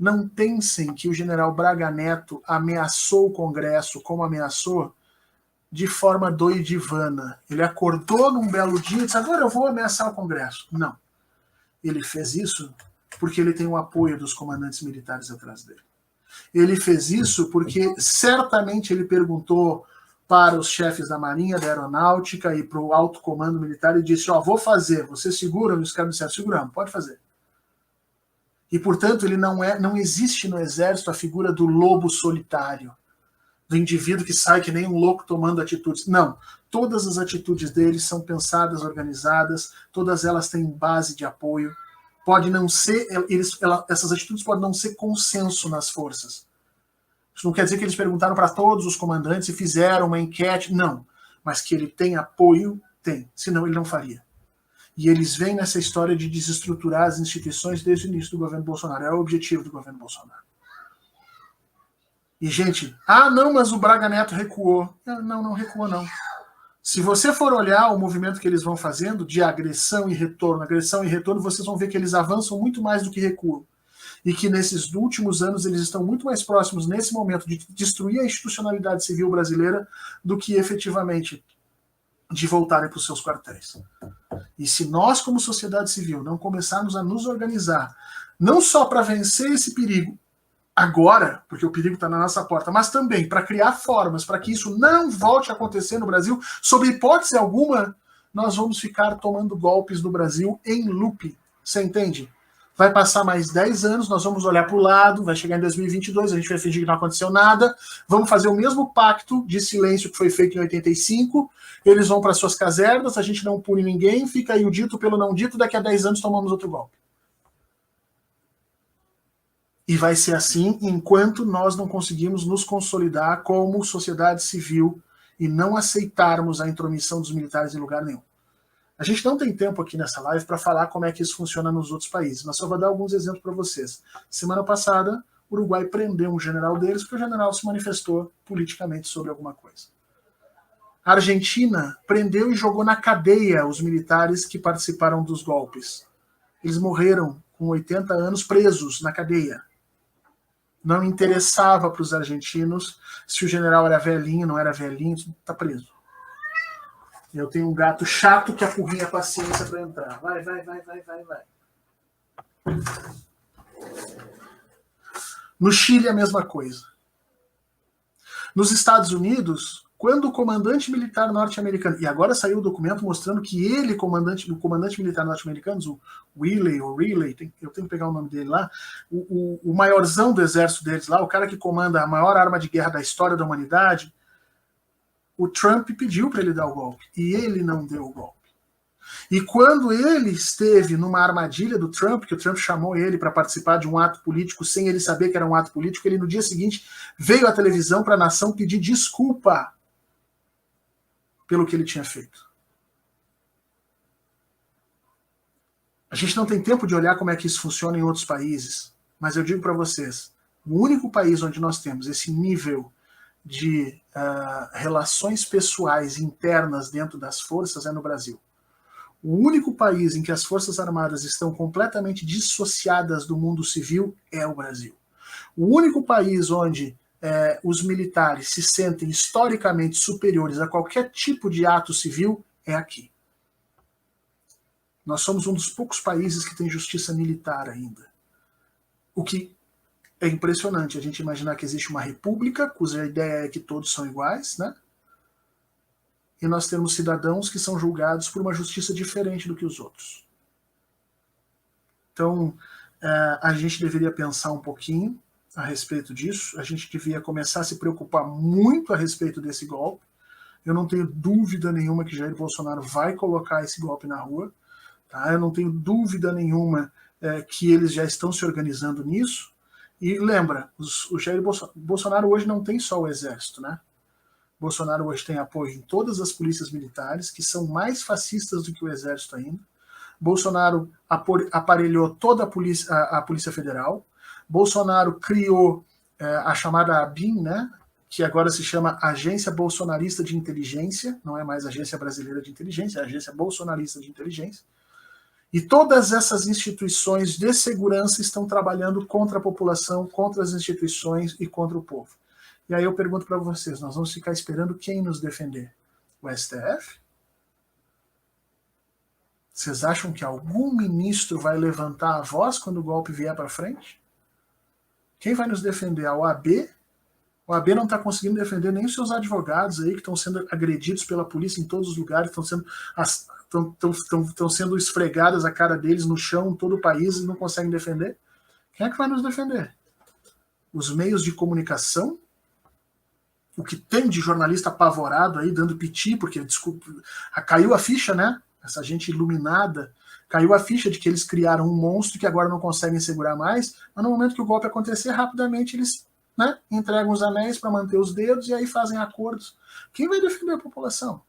não pensem que o general Braga Neto ameaçou o Congresso como ameaçou de forma doidivana. Ele acordou num belo dia e disse, agora eu vou ameaçar o Congresso. Não. Ele fez isso porque ele tem o apoio dos comandantes militares atrás dele. Ele fez isso porque certamente ele perguntou para os chefes da Marinha, da Aeronáutica e para o alto comando militar e disse, vou fazer, vocês seguram? E os caras disseram, seguramos, pode fazer. E, portanto, ele não existe no Exército a figura do lobo solitário, do indivíduo que sai que nem um louco tomando atitudes. Não. Todas as atitudes dele são pensadas, organizadas, todas elas têm base de apoio. Pode não ser, essas atitudes podem não ser consenso nas forças. Isso não quer dizer que eles perguntaram para todos os comandantes e fizeram uma enquete. Não. Mas que ele tem apoio, tem. Senão ele não faria. E eles vêm nessa história de desestruturar as instituições desde o início do governo Bolsonaro. É o objetivo do governo Bolsonaro. E, gente, não, mas o Braga Neto recuou. Não recuou, não. Se você for olhar o movimento que eles vão fazendo de agressão e retorno, vocês vão ver que eles avançam muito mais do que recuam. E que nesses últimos anos eles estão muito mais próximos, nesse momento, de destruir a institucionalidade civil brasileira do que efetivamente de voltarem para os seus quartéis. E se nós, como sociedade civil, não começarmos a nos organizar, não só para vencer esse perigo agora, porque o perigo está na nossa porta, mas também para criar formas para que isso não volte a acontecer no Brasil, sob hipótese alguma, nós vamos ficar tomando golpes no Brasil em loop. Você entende? Vai passar mais 10 anos, nós vamos olhar para o lado, vai chegar em 2022, a gente vai fingir que não aconteceu nada, vamos fazer o mesmo pacto de silêncio que foi feito em 85, eles vão para suas casernas, a gente não pune ninguém, fica aí o dito pelo não dito, daqui a 10 anos tomamos outro golpe. E vai ser assim enquanto nós não conseguimos nos consolidar como sociedade civil e não aceitarmos a intromissão dos militares em lugar nenhum. A gente não tem tempo aqui nessa live para falar como é que isso funciona nos outros países, mas só vou dar alguns exemplos para vocês. Semana passada, o Uruguai prendeu um general deles porque o general se manifestou politicamente sobre alguma coisa. A Argentina prendeu e jogou na cadeia os militares que participaram dos golpes. Eles morreram com 80 anos presos na cadeia. Não interessava para os argentinos se o general era velhinho, não era velhinho, está preso. Eu tenho um gato chato que apurrinha a paciência para entrar. Vai. No Chile, a mesma coisa. Nos Estados Unidos, quando o comandante militar norte-americano... E agora saiu o documento mostrando que ele, o comandante militar norte-americano, o Riley, eu tenho que pegar o nome dele lá, o maiorzão do exército deles lá, o cara que comanda a maior arma de guerra da história da humanidade, o Trump pediu para ele dar o golpe, e ele não deu o golpe. E quando ele esteve numa armadilha do Trump, que o Trump chamou ele para participar de um ato político sem ele saber que era um ato político, ele no dia seguinte veio à televisão para a nação pedir desculpa pelo que ele tinha feito. A gente não tem tempo de olhar como é que isso funciona em outros países, mas eu digo para vocês, o único país onde nós temos esse nível de relações pessoais internas dentro das forças é no Brasil. O único país em que as Forças Armadas estão completamente dissociadas do mundo civil é o Brasil. O único país onde os militares se sentem historicamente superiores a qualquer tipo de ato civil é aqui. Nós somos um dos poucos países que tem justiça militar ainda. O que é impressionante a gente imaginar que existe uma república, cuja ideia é que todos são iguais, né? E nós temos cidadãos que são julgados por uma justiça diferente do que os outros. Então, a gente deveria pensar um pouquinho a respeito disso, a gente devia começar a se preocupar muito a respeito desse golpe. Eu não tenho dúvida nenhuma que Jair Bolsonaro vai colocar esse golpe na rua, tá? Eu não tenho dúvida nenhuma que eles já estão se organizando nisso. E lembra, o Jair Bolsonaro hoje não tem só o exército, né? Bolsonaro hoje tem apoio em todas as polícias militares, que são mais fascistas do que o exército ainda. Bolsonaro aparelhou toda a Polícia Federal. Bolsonaro criou a chamada ABIN, né? Que agora se chama Agência Bolsonarista de Inteligência, não é mais Agência Brasileira de Inteligência, é a Agência Bolsonarista de Inteligência. E todas essas instituições de segurança estão trabalhando contra a população, contra as instituições e contra o povo. E aí eu pergunto para vocês, nós vamos ficar esperando quem nos defender? O STF? Vocês acham que algum ministro vai levantar a voz quando o golpe vier para frente? Quem vai nos defender? A OAB? O OAB não está conseguindo defender nem os seus advogados aí, que estão sendo agredidos pela polícia em todos os lugares, estão sendo esfregadas a cara deles no chão em todo o país e não conseguem defender. Quem é que vai nos defender? Os meios de comunicação? O que tem de jornalista apavorado aí, dando piti, porque, desculpa, caiu a ficha, né? Essa gente iluminada, caiu a ficha de que eles criaram um monstro que agora não conseguem segurar mais, mas no momento que o golpe acontecer, rapidamente eles, né, entregam os anéis para manter os dedos e aí fazem acordos. Quem vai defender a população?